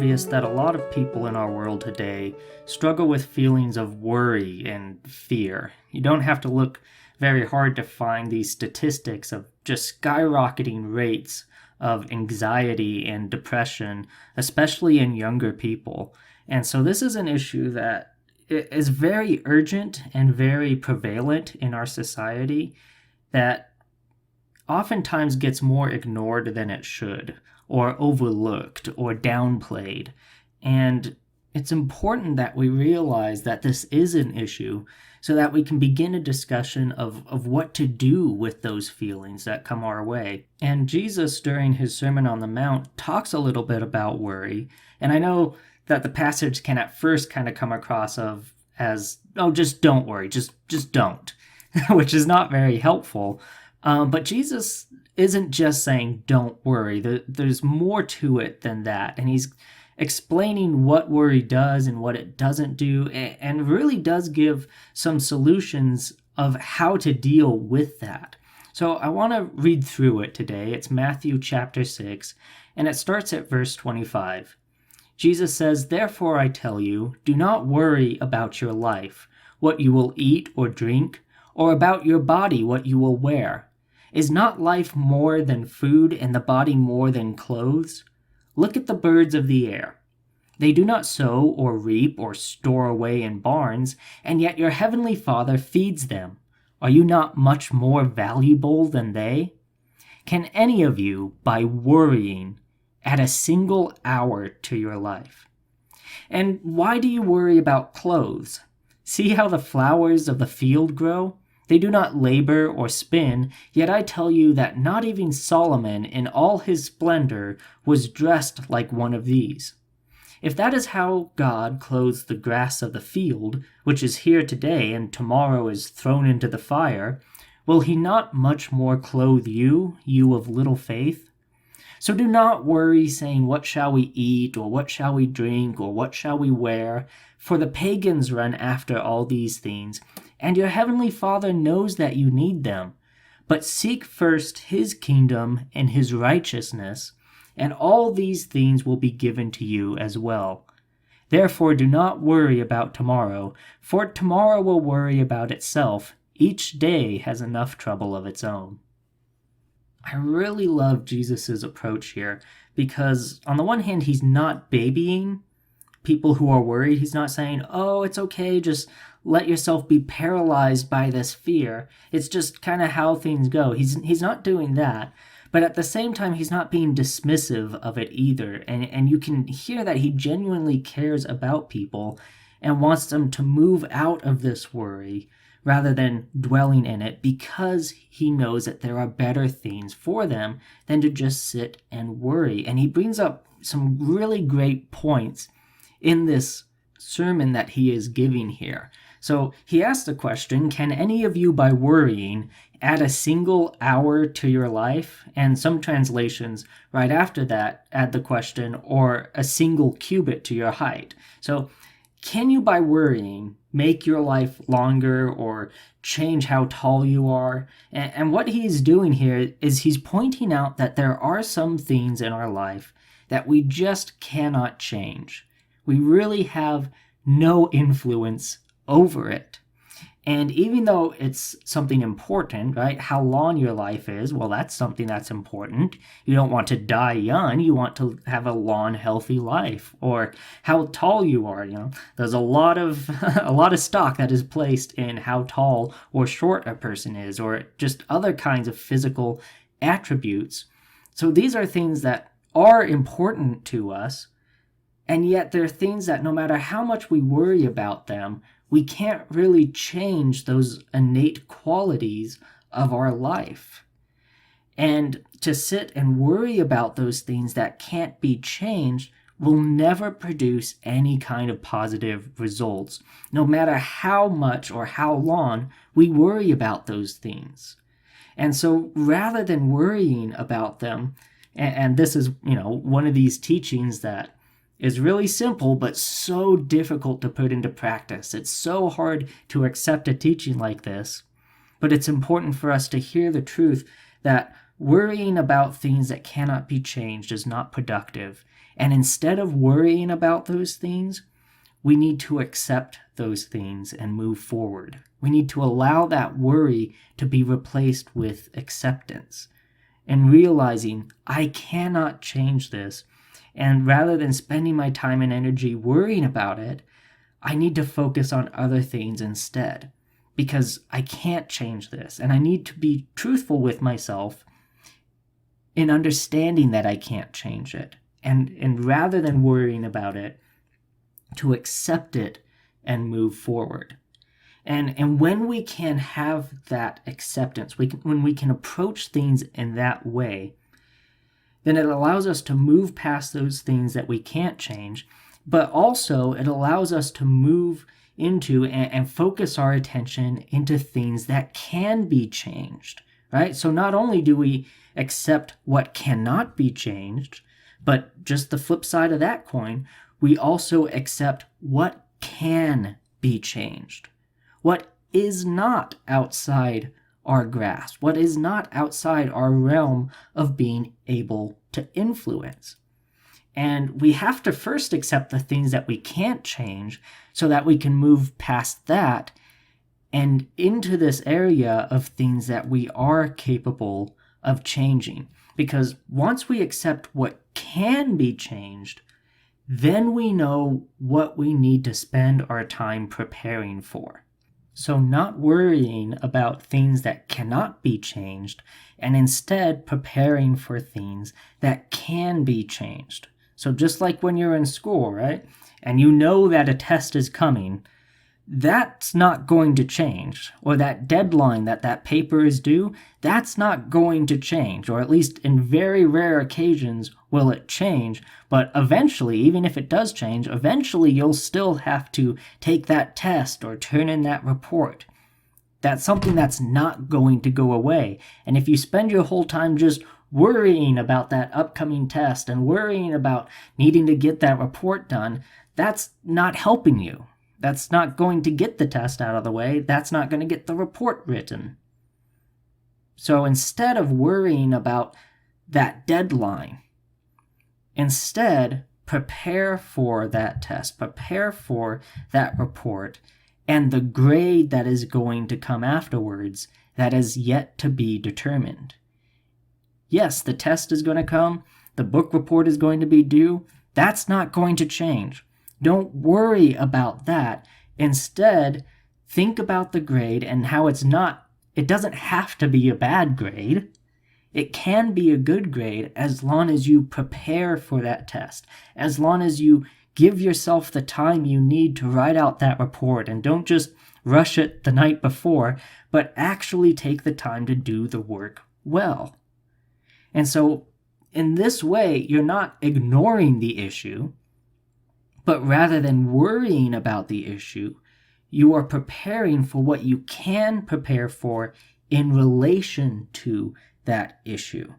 obvious that a lot of people in our world today struggle with feelings of worry and fear. You don't have to look very hard to find these statistics of just skyrocketing rates of anxiety and depression, especially in younger people. And so this is an issue that is very urgent and very prevalent in our society that oftentimes gets more ignored than it should, or overlooked, or downplayed. And it's important that we realize that this is an issue so that we can begin a discussion of what to do with those feelings that come our way. And Jesus, during his Sermon on the Mount, talks a little bit about worry. And I know that the passage can at first kind of come across as, oh, just don't worry, just don't, which is not very helpful. But Jesus isn't just saying, don't worry. There's more to it than that. And he's explaining what worry does and what it doesn't do, and really does give some solutions of how to deal with that. So I want to read through it today. It's Matthew chapter 6, and it starts at verse 25. Jesus says, "Therefore I tell you, do not worry about your life, what you will eat or drink, or about your body, what you will wear. Is not life more than food, and the body more than clothes? Look at the birds of the air. They do not sow or reap or store away in barns, and yet your heavenly Father feeds them. Are you not much more valuable than they? Can any of you, by worrying, add a single hour to your life? And why do you worry about clothes? See how the flowers of the field grow? They do not labor or spin, yet I tell you that not even Solomon in all his splendor was dressed like one of these. If that is how God clothes the grass of the field, which is here today and tomorrow is thrown into the fire, will he not much more clothe you, you of little faith? So do not worry, saying, what shall we eat, or what shall we drink, or what shall we wear? For the pagans run after all these things, and your heavenly Father knows that you need them. But seek first his kingdom and his righteousness, and all these things will be given to you as well. Therefore do not worry about tomorrow, for tomorrow will worry about itself. Each day has enough trouble of its own." I really love Jesus' approach here because on the one hand, he's not babying people who are worried. He's not saying, oh, it's okay, just let yourself be paralyzed by this fear. It's just kind of how things go. He's not doing that. But at the same time, he's not being dismissive of it either. And you can hear that he genuinely cares about people and wants them to move out of this worry rather than dwelling in it, because he knows that there are better things for them than to just sit and worry. And he brings up some really great points in this sermon that he is giving here. So he asked the question, can any of you by worrying add a single hour to your life? And some translations right after that add the question, or a single cubit to your height. So can you by worrying make your life longer or change how tall you are? And what he's doing here is he's pointing out that there are some things in our life that we just cannot change. We really have no influence over it. And even though it's something important, right? How long your life is, well, that's something that's important. You don't want to die young. You want to have a long, healthy life. Or how tall you are, There's a lot of stock that is placed in how tall or short a person is, or just other kinds of physical attributes. So these are things that are important to us, and yet they're things that no matter how much we worry about them, we can't really change those innate qualities of our life. And to sit and worry about those things that can't be changed will never produce any kind of positive results, no matter how much or how long we worry about those things. And so rather than worrying about them, and this is, one of these teachings that is really simple, but so difficult to put into practice. It's so hard to accept a teaching like this, but it's important for us to hear the truth that Worrying about things that cannot be changed is not productive. And instead of worrying about those things, we need to accept those things and move forward. We need to allow that worry to be replaced with acceptance and realizing I cannot change this. And rather than spending my time and energy worrying about it, I need to focus on other things instead, because I can't change this. And I need to be truthful with myself in understanding that I can't change it. And rather than worrying about it, to accept it and move forward. And when we can have that acceptance, when we can approach things in that way, then it allows us to move past those things that we can't change, but also it allows us to move into and focus our attention into things that can be changed, right? So not only do we accept what cannot be changed, but just the flip side of that coin, we also accept what can be changed, what is not outside our grasp, what is not outside our realm of being able to influence. And we have to first accept the things that we can't change so that we can move past that and into this area of things that we are capable of changing. Because once we accept what can be changed, then we know what we need to spend our time preparing for. So not worrying about things that cannot be changed, and instead preparing for things that can be changed. So just like when you're in school, right? And you know that a test is coming, that's not going to change. Or that deadline that paper is due, that's not going to change. Or at least in very rare occasions will it change. But eventually, even if it does change, eventually you'll still have to take that test or turn in that report. That's something that's not going to go away. And if you spend your whole time just worrying about that upcoming test and worrying about needing to get that report done, that's not helping you. That's not going to get the test out of the way. That's not going to get the report written. So instead of worrying about that deadline, instead prepare for that test, prepare for that report, and the grade that is going to come afterwards that is yet to be determined. Yes, the test is going to come, the book report is going to be due. That's not going to change. Don't worry about that. Instead, think about the grade and how it doesn't have to be a bad grade. It can be a good grade as long as you prepare for that test, as long as you give yourself the time you need to write out that report and don't just rush it the night before, but actually take the time to do the work well. And so in this way, you're not ignoring the issue, but rather than worrying about the issue, you are preparing for what you can prepare for in relation to that issue.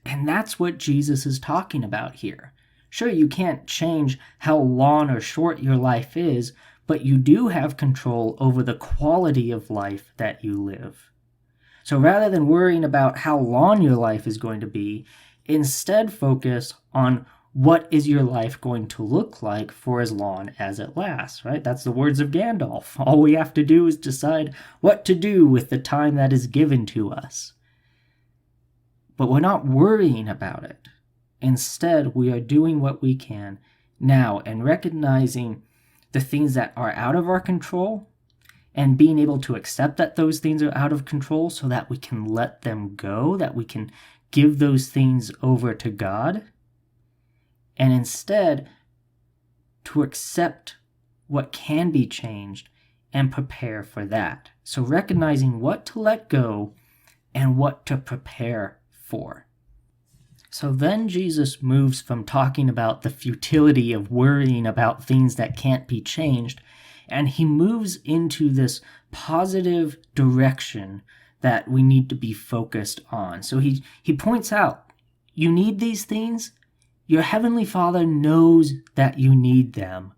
And that's what Jesus is talking about here. Sure, you can't change how long or short your life is, but you do have control over the quality of life that you live. So rather than worrying about how long your life is going to be, instead focus on what is your life going to look like for as long as it lasts, right? That's the words of Gandalf. All we have to do is decide what to do with the time that is given to us. But we're not worrying about it. Instead, we are doing what we can now and recognizing the things that are out of our control and being able to accept that those things are out of control so that we can let them go, that we can give those things over to God. And instead, to accept what can be changed and prepare for that. So recognizing what to let go and what to prepare for. So then Jesus moves from talking about the futility of worrying about things that can't be changed, and he moves into this positive direction that we need to be focused on. So he points out, you need these things? Your heavenly Father knows that you need them,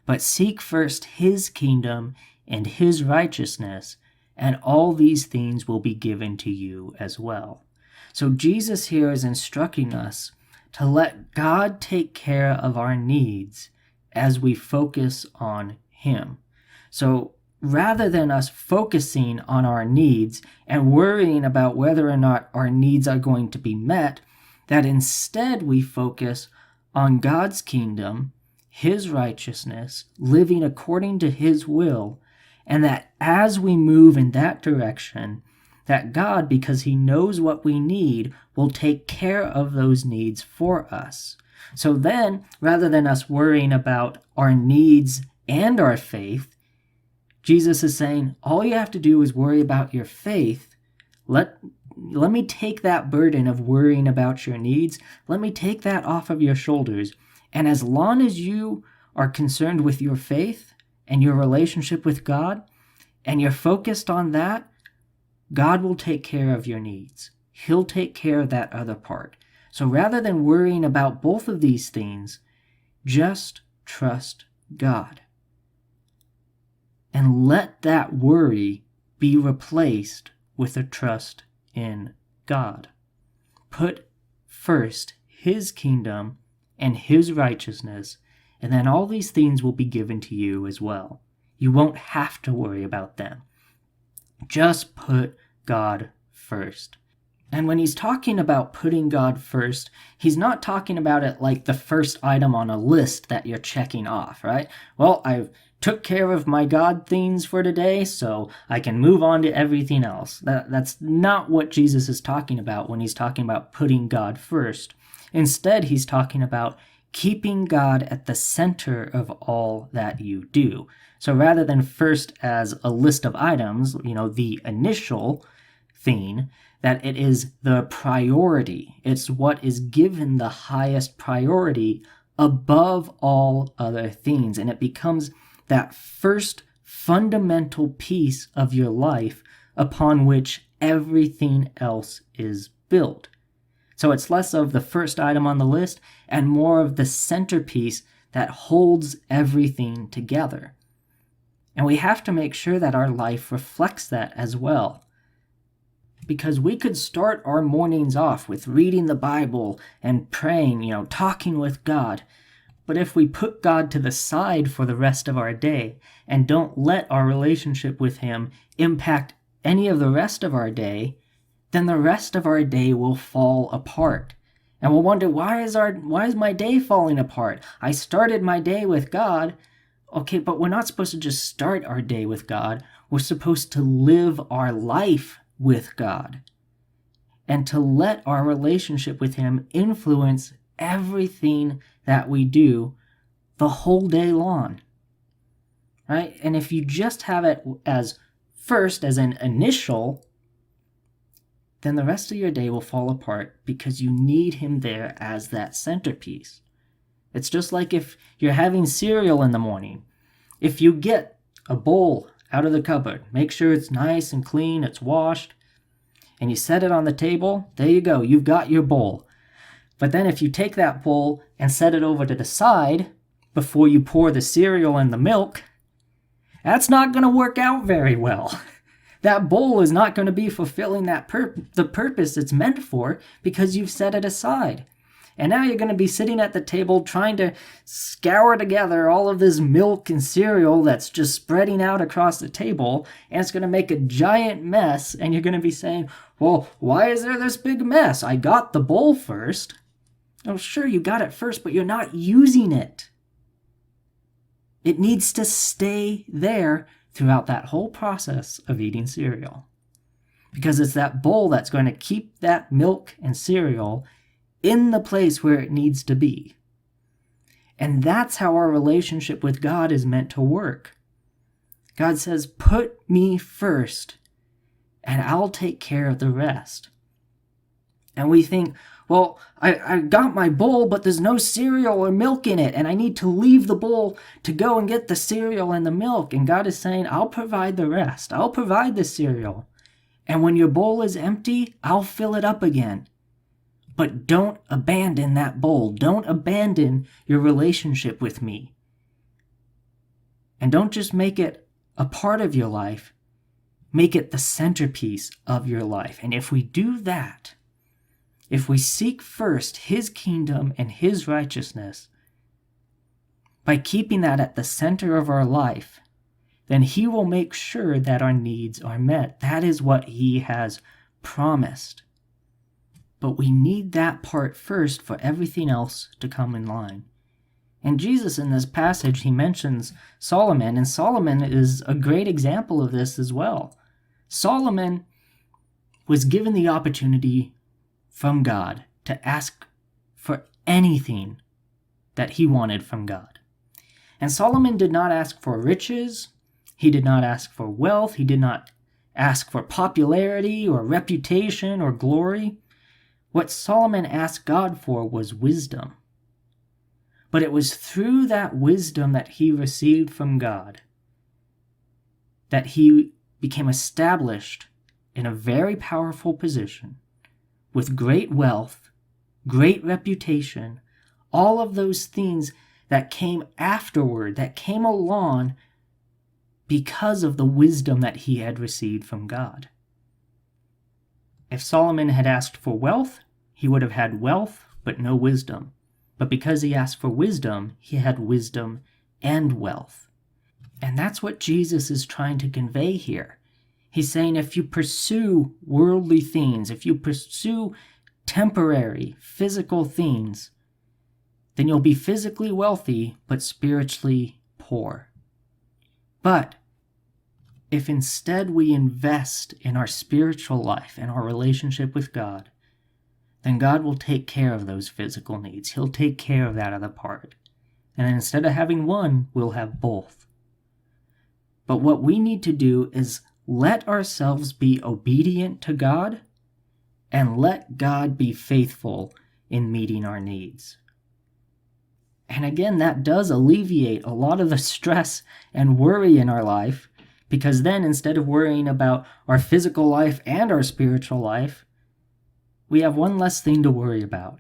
but seek first his kingdom and his righteousness, and all these things will be given to you as well. So Jesus here is instructing us to let God take care of our needs as we focus on Him. So rather than us focusing on our needs and worrying about whether or not our needs are going to be met, that instead we focus on God's kingdom, His righteousness, living according to His will, and that as we move in that direction, that God, because He knows what we need, will take care of those needs for us. So then, rather than us worrying about our needs and our faith, Jesus is saying, all you have to do is worry about your faith. Let me take that burden of worrying about your needs. Let me take that off of your shoulders. And as long as you are concerned with your faith and your relationship with God, and you're focused on that, God will take care of your needs. He'll take care of that other part. So rather than worrying about both of these things, just trust God. And let that worry be replaced with a trust in God. Put first His kingdom and His righteousness, and then all these things will be given to you as well. You won't have to worry about them. Just put God first. And when he's talking about putting God first, he's not talking about it like the first item on a list that you're checking off, right? Well, I've took care of my God things for today, so I can move on to everything else. That's not what Jesus is talking about when he's talking about putting God first. Instead, he's talking about keeping God at the center of all that you do. So rather than first as a list of items, the initial thing, that it is the priority. It's what is given the highest priority above all other things. And it becomes that first fundamental piece of your life upon which everything else is built. So it's less of the first item on the list and more of the centerpiece that holds everything together. And we have to make sure that our life reflects that as well. Because we could start our mornings off with reading the Bible and praying, talking with God. But if we put God to the side for the rest of our day and don't let our relationship with Him impact any of the rest of our day, then the rest of our day will fall apart. And we'll wonder, why is my day falling apart? I started my day with God. Okay, but we're not supposed to just start our day with God. We're supposed to live our life with God. And to let our relationship with Him influence everything that we do the whole day long. Right? And if you just have it as first, as an initial, then the rest of your day will fall apart because you need Him there as that centerpiece. It's just like if you're having cereal in the morning. If you get a bowl out of the cupboard, make sure it's nice and clean, it's washed, and you set it on the table, there you go, you've got your bowl. But then if you take that bowl and set it over to the side before you pour the cereal and the milk, that's not going to work out very well. That bowl is not going to be fulfilling the purpose it's meant for because you've set it aside. And now you're going to be sitting at the table trying to scour together all of this milk and cereal that's just spreading out across the table, and it's going to make a giant mess, and you're going to be saying, well, why is there this big mess? I got the bowl first. Oh, sure, you got it first, but you're not using it. It needs to stay there throughout that whole process of eating cereal. Because it's that bowl that's going to keep that milk and cereal in the place where it needs to be. And that's how our relationship with God is meant to work. God says, put me first, and I'll take care of the rest. And we think, well, I got my bowl, but there's no cereal or milk in it, and I need to leave the bowl to go and get the cereal and the milk. And God is saying, I'll provide the rest. I'll provide the cereal. And when your bowl is empty, I'll fill it up again. But don't abandon that bowl. Don't abandon your relationship with me. And don't just make it a part of your life. make it the centerpiece of your life. And if we do that, if we seek first his kingdom and his righteousness, by keeping that at the center of our life, then he will make sure that our needs are met. That is what he has promised. But we need that part first for everything else to come in line. And Jesus, in this passage, he mentions Solomon, and Solomon is a great example of this as well. Solomon was given the opportunity from God to ask for anything that he wanted from God. And Solomon did not ask for riches, he did not ask for wealth, he did not ask for popularity or reputation or glory. What Solomon asked God for was wisdom. But it was through that wisdom that he received from God that he became established in a very powerful position with great wealth, great reputation, all of those things that came afterward, that came along because of the wisdom that he had received from God. If Solomon had asked for wealth, he would have had wealth but no wisdom. But because he asked for wisdom, he had wisdom and wealth. And that's what Jesus is trying to convey here. He's saying if you pursue worldly things, if you pursue temporary, physical things, then you'll be physically wealthy but spiritually poor. But if instead we invest in our spiritual life and our relationship with God, then God will take care of those physical needs. He'll take care of that other part. And then instead of having one, we'll have both. But what we need to do is let ourselves be obedient to God and let God be faithful in meeting our needs. And again, that does alleviate a lot of the stress and worry in our life, because then instead of worrying about our physical life and our spiritual life, we have one less thing to worry about.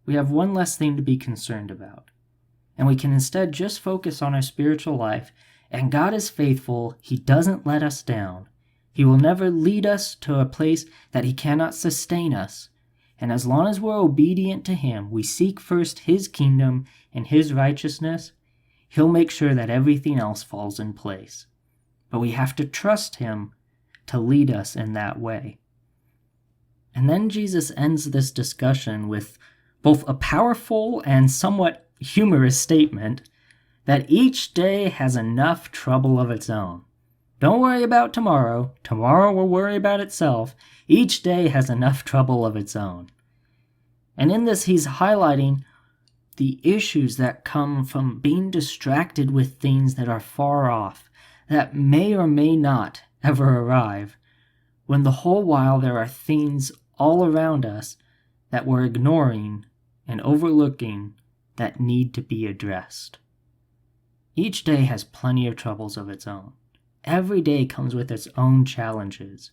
We have one less thing to be concerned about. And we can instead just focus on our spiritual life. And God is faithful. He doesn't let us down. He will never lead us to a place that he cannot sustain us. And as long as we're obedient to him, we seek first his kingdom and his righteousness, he'll make sure that everything else falls in place. But we have to trust him to lead us in that way. And then Jesus ends this discussion with both a powerful and somewhat humorous statement that each day has enough trouble of its own. Don't worry about tomorrow. Tomorrow will worry about itself. Each day has enough trouble of its own. And in this, he's highlighting the issues that come from being distracted with things that are far off, that may or may not ever arrive, when the whole while there are things all around us that we're ignoring and overlooking that need to be addressed. Each day has plenty of troubles of its own. Every day comes with its own challenges.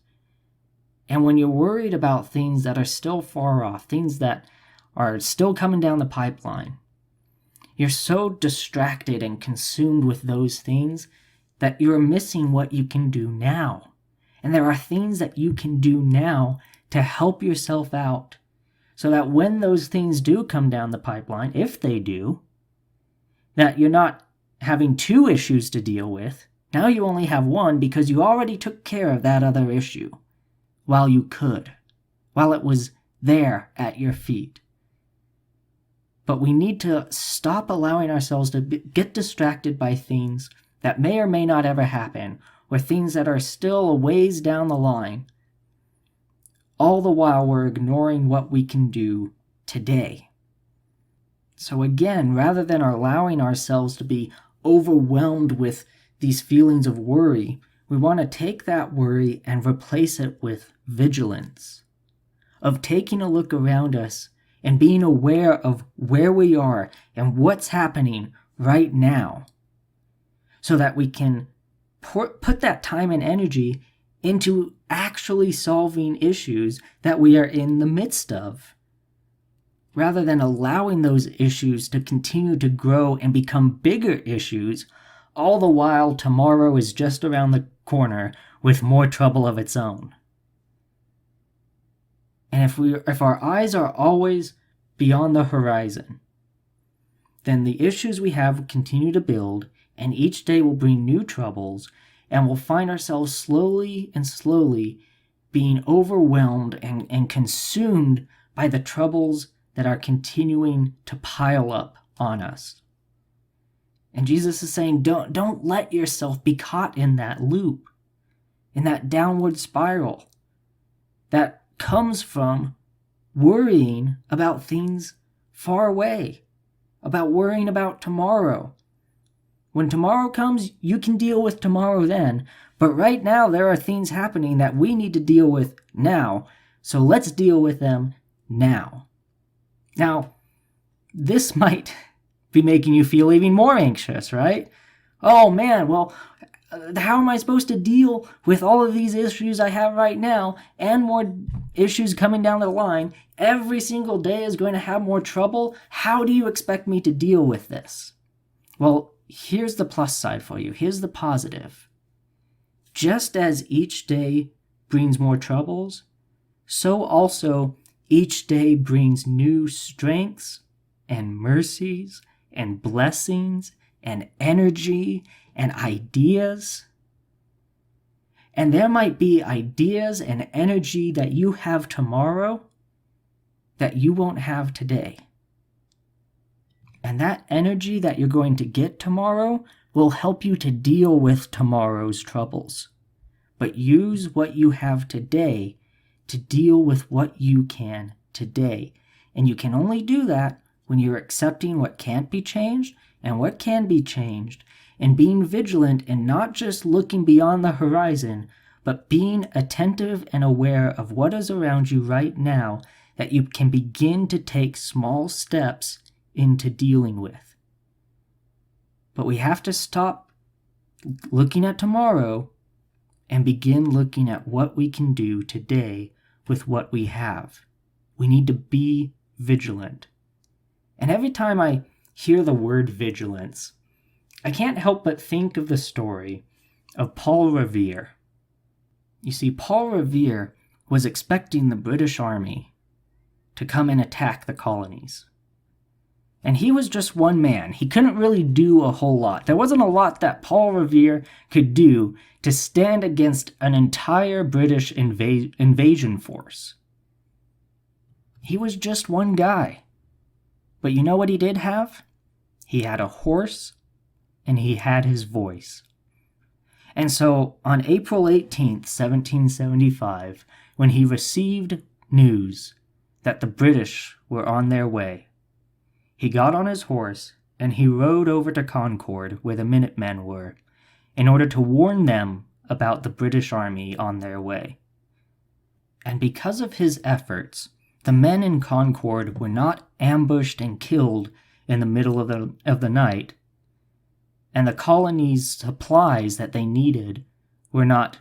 And when you're worried about things that are still far off, things that are still coming down the pipeline, you're so distracted and consumed with those things that you're missing what you can do now. And there are things that you can do now to help yourself out, so that when those things do come down the pipeline, if they do, that you're not having two issues to deal with. Now you only have one because you already took care of that other issue while you could, while it was there at your feet. But we need to stop allowing ourselves to get distracted by things that may or may not ever happen, or things that are still a ways down the line, all the while we're ignoring what we can do today. So again, rather than allowing ourselves to be overwhelmed with these feelings of worry, we want to take that worry and replace it with vigilance, of taking a look around us and being aware of where we are and what's happening right now, so that we can put that time and energy into actually solving issues that we are in the midst of, rather than allowing those issues to continue to grow and become bigger issues, all the while tomorrow is just around the corner with more trouble of its own. And if our eyes are always beyond the horizon, then the issues we have will continue to build, and each day will bring new troubles, and we'll find ourselves slowly being overwhelmed and consumed by the troubles that are continuing to pile up on us. And Jesus is saying, don't let yourself be caught in that loop, in that downward spiral that comes from worrying about things far away, about worrying about tomorrow. When tomorrow comes, you can deal with tomorrow then, but right now there are things happening that we need to deal with now, so let's deal with them now. Now, this might be making you feel even more anxious, right? Oh man, well, how am I supposed to deal with all of these issues I have right now and more issues coming down the line? Every single day is going to have more trouble. How do you expect me to deal with this? Well, here's the plus side for you. Here's the positive. Just as each day brings more troubles, so also each day brings new strengths and mercies and blessings and energy and ideas. And there might be ideas and energy that you have tomorrow that you won't have today. And that energy that you're going to get tomorrow will help you to deal with tomorrow's troubles. But use what you have today to deal with what you can today. And you can only do that when you're accepting what can't be changed and what can be changed, and being vigilant and not just looking beyond the horizon, but being attentive and aware of what is around you right now, that you can begin to take small steps into dealing with. But we have to stop looking at tomorrow and begin looking at what we can do today with what we have. We need to be vigilant. And every time I hear the word vigilance, I can't help but think of the story of Paul Revere. You see, Paul Revere was expecting the British Army to come and attack the colonies. And he was just one man. He couldn't really do a whole lot. There wasn't a lot that Paul Revere could do to stand against an entire British invasion force. He was just one guy. But you know what he did have? He had a horse, and he had his voice. And so on April 18th, 1775, when he received news that the British were on their way, he got on his horse and he rode over to Concord, where the Minutemen were, in order to warn them about the British Army on their way. And because of his efforts, the men in Concord were not ambushed and killed in the middle of the night, and the colony's supplies that they needed were not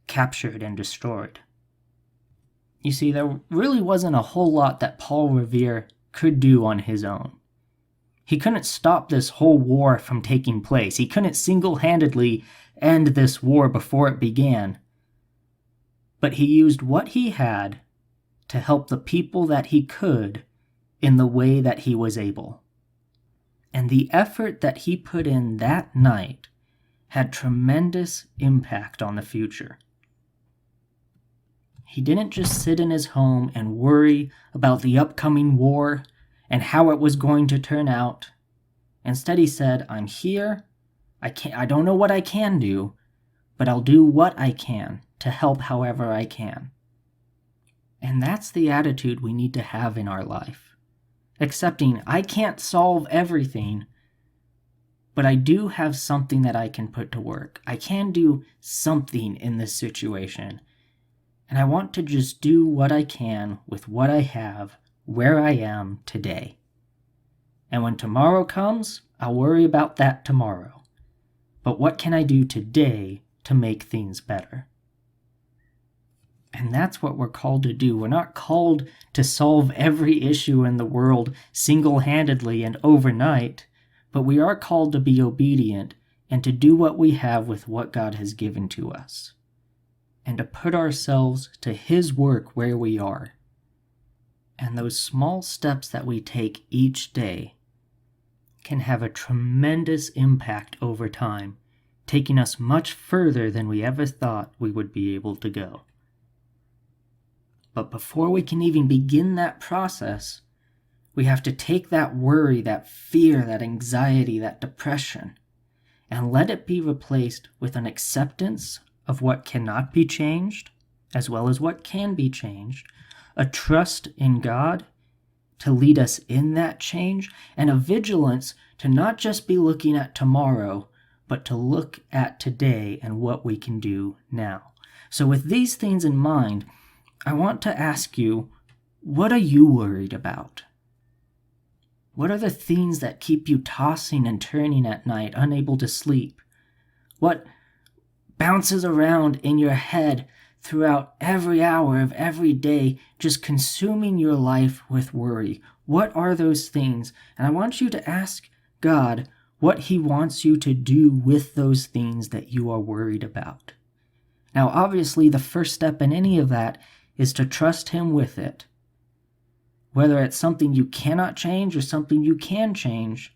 captured and destroyed. You see, there really wasn't a whole lot that Paul Revere could do on his own. He couldn't stop this whole war from taking place. He couldn't single-handedly end this war before it began. But he used what he had to help the people that he could in the way that he was able. And the effort that he put in that night had tremendous impact on the future. He didn't just sit in his home and worry about the upcoming war and how it was going to turn out. Instead, he said, I'm here. I don't know what I can do, but I'll do what I can to help however I can. And that's the attitude we need to have in our life. Accepting I can't solve everything, but I do have something that I can put to work. I can do something in this situation. And I want to just do what I can with what I have, where I am today. And when tomorrow comes, I'll worry about that tomorrow. But what can I do today to make things better? And that's what we're called to do. We're not called to solve every issue in the world single-handedly and overnight, but we are called to be obedient and to do what we have with what God has given to us. and to put ourselves to His work where we are. And those small steps that we take each day can have a tremendous impact over time, taking us much further than we ever thought we would be able to go. But before we can even begin that process, we have to take that worry, that fear, that anxiety, that depression, and let it be replaced with an acceptance of what cannot be changed, as well as what can be changed, a trust in God to lead us in that change, and a vigilance to not just be looking at tomorrow, but to look at today and what we can do now. So with these things in mind, I want to ask you, what are you worried about? What are the things that keep you tossing and turning at night, unable to sleep? What bounces around in your head throughout every hour of every day, just consuming your life with worry? What are those things? And I want you to ask God what He wants you to do with those things that you are worried about. Now, obviously, the first step in any of that is to trust Him with it. Whether it's something you cannot change or something you can change,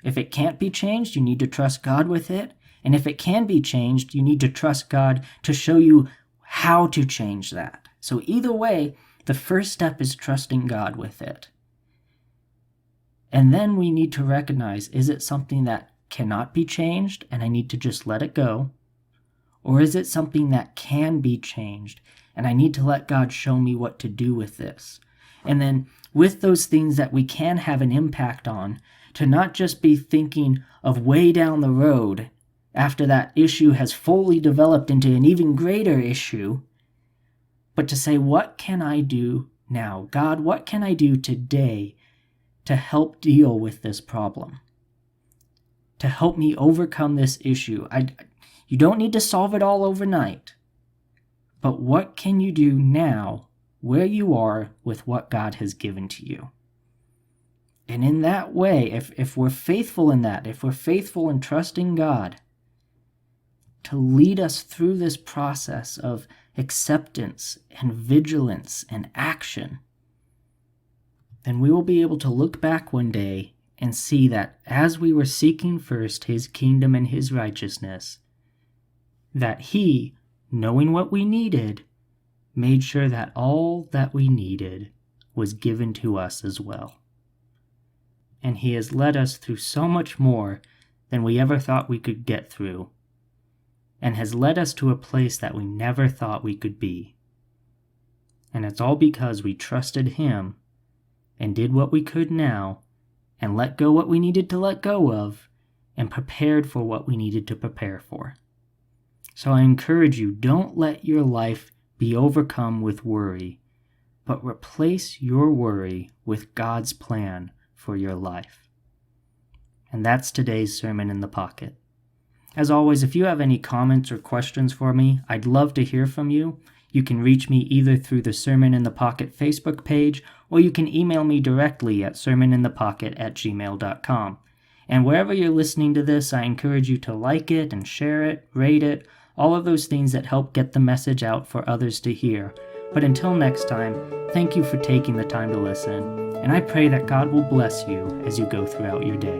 if it can't be changed, you need to trust God with it. And if it can be changed, you need to trust God to show you how to change that. So either way, the first step is trusting God with it. And then we need to recognize, is it something that cannot be changed and I need to just let it go? Or is it something that can be changed and I need to let God show me what to do with this? And then with those things that we can have an impact on, to not just be thinking of way down the road after that issue has fully developed into an even greater issue, but to say, what can I do now? God, what can I do today to help deal with this problem? To help me overcome this issue? You don't need to solve it all overnight, but what can you do now where you are with what God has given to you? And in that way, if we're faithful in that, if we're faithful in trusting God to lead us through this process of acceptance and vigilance and action, then we will be able to look back one day and see that as we were seeking first His kingdom and His righteousness, that He, knowing what we needed, made sure that all that we needed was given to us as well. And He has led us through so much more than we ever thought we could get through, and has led us to a place that we never thought we could be. And it's all because we trusted Him and did what we could now, and let go what we needed to let go of, and prepared for what we needed to prepare for. So I encourage you, don't let your life be overcome with worry, but replace your worry with God's plan for your life. And that's today's Sermon in the Pocket. As always, if you have any comments or questions for me, I'd love to hear from you. You can reach me either through the Sermon in the Pocket Facebook page, or you can email me directly at sermoninthepocket@gmail.com. And wherever you're listening to this, I encourage you to like it and share it, rate it, all of those things that help get the message out for others to hear. But until next time, thank you for taking the time to listen, and I pray that God will bless you as you go throughout your day.